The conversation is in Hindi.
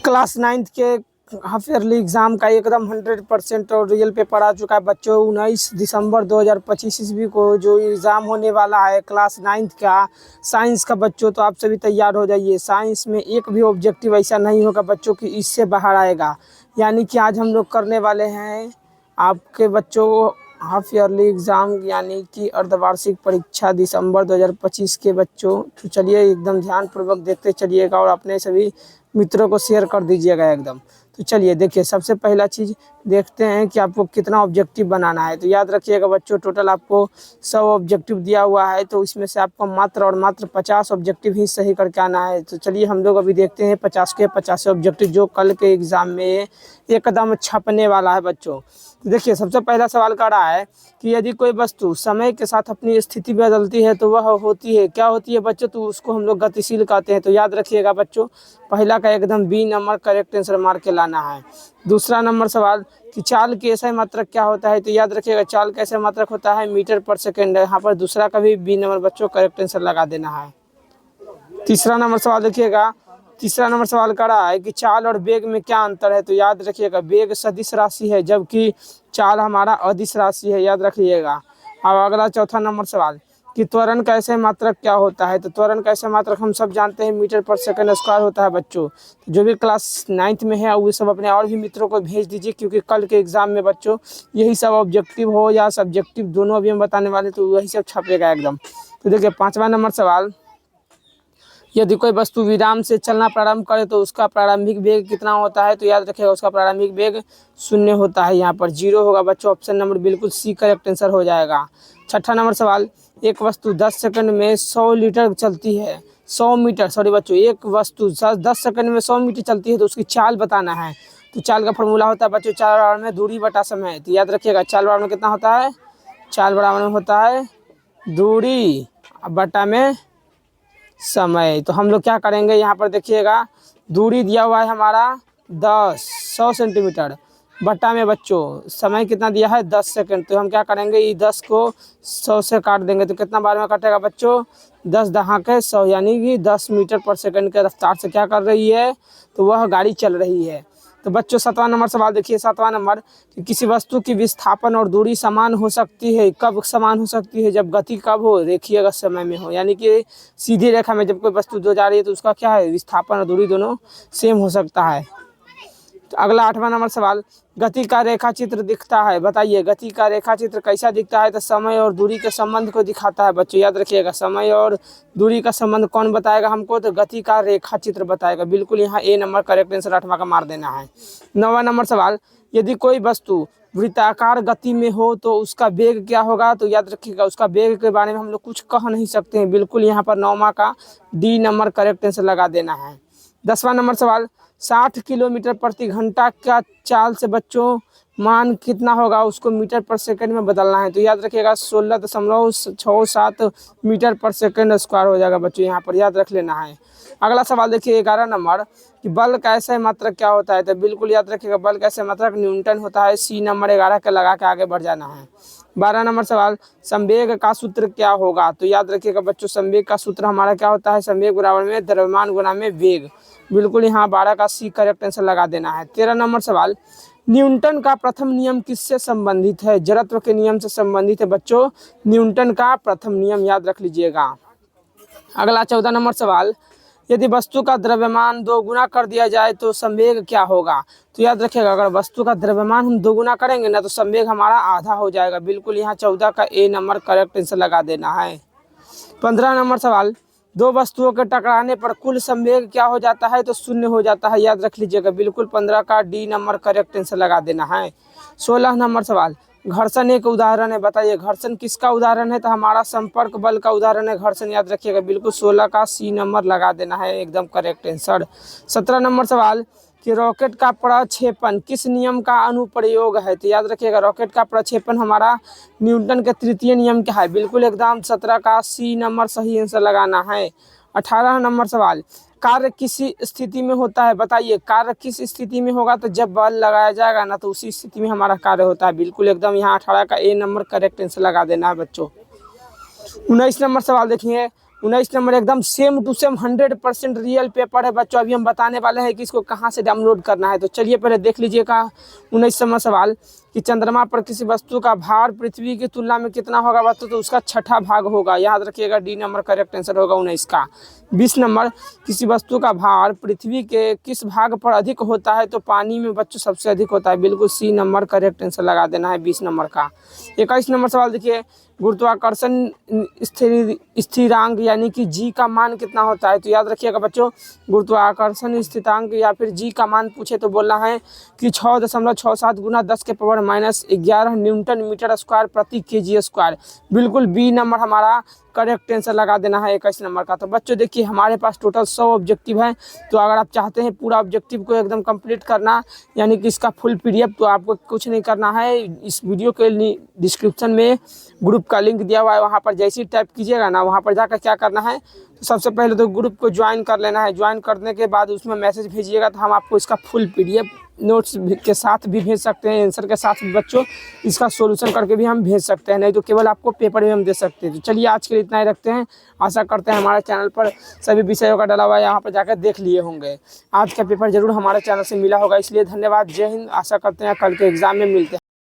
क्लास 9th के हाफ ईयरली एग्ज़ाम का एकदम 100% और रियल पेपर आ चुका है बच्चों। 19 दिसंबर 2025 ईस्वी को जो एग्ज़ाम होने वाला है क्लास 9th का साइंस का बच्चों, तो आप सभी तैयार हो जाइए। साइंस में एक भी ऑब्जेक्टिव ऐसा नहीं होगा बच्चों कि इससे बाहर आएगा। यानी कि आज हम लोग करने वाले हैं आपके बच्चों हाफ ईयरली एग्ज़ाम यानी कि अर्धवार्षिक परीक्षा दिसंबर 2025 के बच्चों। तो चलिए एकदम ध्यानपूर्वक देखते चलिएगा और अपने सभी मित्रों को शेयर कर दीजिएगा एकदम। तो चलिए देखिए, सबसे पहला चीज़ देखते हैं कि आपको कितना ऑब्जेक्टिव बनाना है। तो याद रखिएगा बच्चों, टोटल आपको 100 ऑब्जेक्टिव दिया हुआ है, तो इसमें से आपको मात्र और मात्र 50 ऑब्जेक्टिव ही सही करके आना है। तो चलिए हम लोग अभी देखते हैं 50 के 50 ऑब्जेक्टिव जो कल के एग्ज़ाम में एकदम छपने वाला है बच्चों। तो देखिए, सबसे पहला सवाल कर रहा है कि यदि कोई वस्तु समय के साथ अपनी स्थिति बदलती है तो वह होती है, क्या होती है बच्चों? तो उसको हम लोग गतिशील कहते हैं। तो याद रखिएगा बच्चों, पहला का एकदम बी नंबर करेक्ट आंसर मार के लाना है। दूसरा नंबर सवाल कि चाल के ऐसा मात्रक क्या होता है? तो याद रखिएगा चाल का ऐसा मात्रक होता है मीटर पर सेकेंड। यहाँ पर दूसरा का भी बी नंबर बच्चों करेक्ट आंसर लगा देना है। तीसरा नंबर सवाल देखिएगा, तीसरा नंबर सवाल कर रहा है कि चाल और वेग में क्या अंतर है? तो याद रखिएगा वेग सदिश राशि है जबकि चाल हमारा अदिश राशि है, याद रखिएगा। अब अगला चौथा नंबर सवाल कि त्वरण का ऐसे मात्रक क्या होता है? तो त्वरण का ऐसे मात्रक हम सब जानते हैं मीटर पर सेकंड स्क्वायर होता है बच्चों। जो भी क्लास 9th में है वो सब अपने और भी मित्रों को भेज दीजिए, क्योंकि कल के एग्ज़ाम में बच्चों यही सब ऑब्जेक्टिव हो या सब्जेक्टिव दोनों अभी हम बताने वाले, तो वही सब छपेगा एकदम। तो देखिए पाँचवा नंबर सवाल, यदि कोई वस्तु विराम से चलना प्रारंभ करे तो उसका प्रारंभिक वेग कितना होता है? तो याद रखिएगा उसका प्रारंभिक वेग 0 होता है, यहाँ पर 0 होगा बच्चों। ऑप्शन नंबर बिल्कुल सी करेक्ट आंसर हो जाएगा। छठा नंबर सवाल, एक वस्तु 10 सेकंड में 100 लीटर चलती है, 100 मीटर, सॉरी बच्चों, एक वस्तु 10 सेकंड में 100 मीटर चलती है तो उसकी चाल बताना है। तो चाल का फॉर्मूला होता है बच्चों चाल बराबर में दूरी बटा समय। तो याद रखिएगा चाल बराबर में कितना होता है? चाल बराबर में होता है दूरी बटा में समय। तो हम लोग क्या करेंगे, यहाँ पर देखिएगा दूरी दिया हुआ है हमारा 100 सेंटीमीटर बट्टा में बच्चों समय कितना दिया है 10 सेकंड। तो हम क्या करेंगे, ये 10 को 100 से काट देंगे तो कितना बार में कटेगा बच्चों? 10 दहा के 100, यानी कि 10 मीटर पर सेकंड के रफ्तार से क्या कर रही है? तो वह गाड़ी चल रही है। तो बच्चों 7वां नंबर सवाल देखिए, 7वां नंबर कि किसी वस्तु की विस्थापन और दूरी समान हो सकती है, कब समान हो सकती है? जब गति कब हो? रेखीय समय में हो, यानी कि सीधी रेखा में जब कोई वस्तु दो जा रही है तो उसका क्या है? विस्थापन और दूरी दोनों सेम हो सकता है। तो अगला 8वां नंबर सवाल, गति का रेखा चित्र दिखता है, बताइए गति का रेखा चित्र कैसा दिखता है? तो समय और दूरी के संबंध को दिखाता है बच्चों। याद रखिएगा समय और दूरी का संबंध कौन बताएगा हमको? तो गति का रेखा चित्र बताएगा। बिल्कुल यहाँ ए नंबर करेक्ट आंसर 8वां का मार देना है। 9वां नंबर सवाल, यदि कोई वस्तु वृत्ताकार गति में हो तो उसका वेग क्या होगा? तो याद रखिएगा उसका वेग के बारे में हम लोग कुछ कह नहीं सकते हैं। बिल्कुल यहाँ पर 9वां का डी नंबर करेक्ट आंसर लगा देना है। 10वां नंबर सवाल, 60 किलोमीटर प्रति घंटा का चाल से बच्चों मान कितना होगा? उसको मीटर पर सेकंड में बदलना है। तो याद रखिएगा 16.67 मीटर पर सेकंड स्क्वायर हो जाएगा बच्चों, यहाँ पर याद रख लेना है। अगला सवाल देखिए 11 नंबर कि बल का ऐसा मात्रक क्या होता है? तो बिल्कुल याद रखिएगा बल का ऐसा मात्रक न्यूटन होता है। सी नंबर 11 के लगा के आगे बढ़ जाना है। 12 नंबर सवाल, संवेग का सूत्र क्या होगा? तो याद रखिएगा बच्चों संवेग का सूत्र हमारा क्या होता है? संवेग बराबर में द्रव्यमान गुना में वेग। बिल्कुल यहाँ 12 का सी करेक्ट आंसर लगा देना है। 13 नंबर सवाल, न्यूटन का प्रथम नियम किससे संबंधित है? जड़त्व के नियम से संबंधित है बच्चों न्यूटन का प्रथम नियम, याद रख लीजिएगा। अगला 14 नंबर सवाल, यदि वस्तु का द्रव्यमान 2 गुना कर दिया जाए तो संवेग क्या होगा? तो याद रखिएगा अगर वस्तु का द्रव्यमान हम 2 गुना करेंगे ना तो संवेग हमारा आधा हो जाएगा। बिल्कुल यहाँ 14 का ए नंबर करेक्ट आंसर लगा देना है। 15 नंबर सवाल, दो वस्तुओं के टकराने पर कुल संवेग क्या हो जाता है? तो 0 हो जाता है, याद रख लीजिएगा। बिल्कुल 15 का डी नंबर करेक्ट आंसर लगा देना है। 16 नंबर सवाल, घर्षण एक उदाहरण है, बताइए घर्षण किसका उदाहरण है? तो हमारा संपर्क बल का उदाहरण है घर्षण, याद रखिएगा। बिल्कुल 16 का सी नंबर लगा देना है एकदम करेक्ट आंसर। 17 नंबर सवाल कि रॉकेट का प्रक्षेपण किस नियम का अनुप्रयोग है? तो याद रखिएगा रॉकेट का प्रक्षेपण हमारा न्यूटन के तृतीय नियम का है। बिल्कुल एकदम 17 का सी नंबर सही आंसर लगाना है। 18 नंबर सवाल, कार्य किसी स्थिति में होता है, बताइए कार्य किस स्थिति में होगा? तो जब बल लगाया जाएगा ना तो उसी स्थिति में हमारा कार्य होता है। बिल्कुल एकदम यहाँ 18 का ए नंबर करेक्ट आंसर लगा देना है बच्चों। 19 नंबर सवाल देखिए, 19 नंबर एकदम same to same 100% real paper है बच्चों। अभी हम बताने वाले हैं कि इसको कहाँ से डाउनलोड करना है। तो चलिए पहले देख लीजिएगा 19वां सवाल कि चंद्रमा पर किसी वस्तु का भार पृथ्वी की तुलना में कितना होगा बच्चों, तो उसका छठा भाग होगा। याद रखिएगा डी नंबर करेक्ट आंसर होगा 19 का। 20 नंबर किसी वस्तु का भार पृथ्वी के किस भाग पर अधिक होता है, तो पानी में बच्चों सबसे अधिक होता है। बिल्कुल सी नंबर करेक्ट आंसर लगा देना है 20 नंबर का। 21 नंबर सवाल देखिए, गुरुत्वाकर्षण स्थिरांक यानी कि जी का मान कितना होता है। तो याद रखिएगा बच्चों, गुरुत्वाकर्षण स्थिरांक या फिर जी का मान पूछे तो बोलना है कि 6.67 गुना 10⁻⁻11 न्यूटन मीटर स्क्वायर प्रति केजी स्क्वायर। बिल्कुल बी नंबर हमारा करेक्ट आंसर लगा देना है 21 नंबर का। तो बच्चों देखिए हमारे पास टोटल 100 ऑब्जेक्टिव है। तो अगर आप चाहते हैं पूरा ऑब्जेक्टिव को एकदम कंप्लीट करना यानी कि इसका फुल पीडीएफ, तो आपको कुछ नहीं करना है। इस वीडियो के डिस्क्रिप्शन में ग्रुप का लिंक दिया हुआ है, वहाँ पर जैसे ही टाइप कीजिएगा ना, वहाँ पर जाकर क्या करना है, तो सबसे पहले तो ग्रुप को ज्वाइन कर लेना है। ज्वाइन करने के बाद उसमें मैसेज भेजिएगा तो हम आपको इसका फुल पीडीएफ नोट्स के साथ भी भेज सकते हैं, आंसर के साथ भी बच्चों इसका सॉल्यूशन करके भी हम भेज सकते हैं, नहीं तो केवल आपको पेपर में हम दे सकते हैं। तो चलिए आज के लिए इतना ही रखते हैं। आशा करते हैं हमारे चैनल पर सभी विषयों का डला हुआ है, यहाँ पर जाकर देख लिए होंगे। आज का पेपर जरूर हमारे चैनल से मिला होगा, इसलिए धन्यवाद। जय हिंद। आशा करते हैं कल के एग्जाम में मिलते हैं।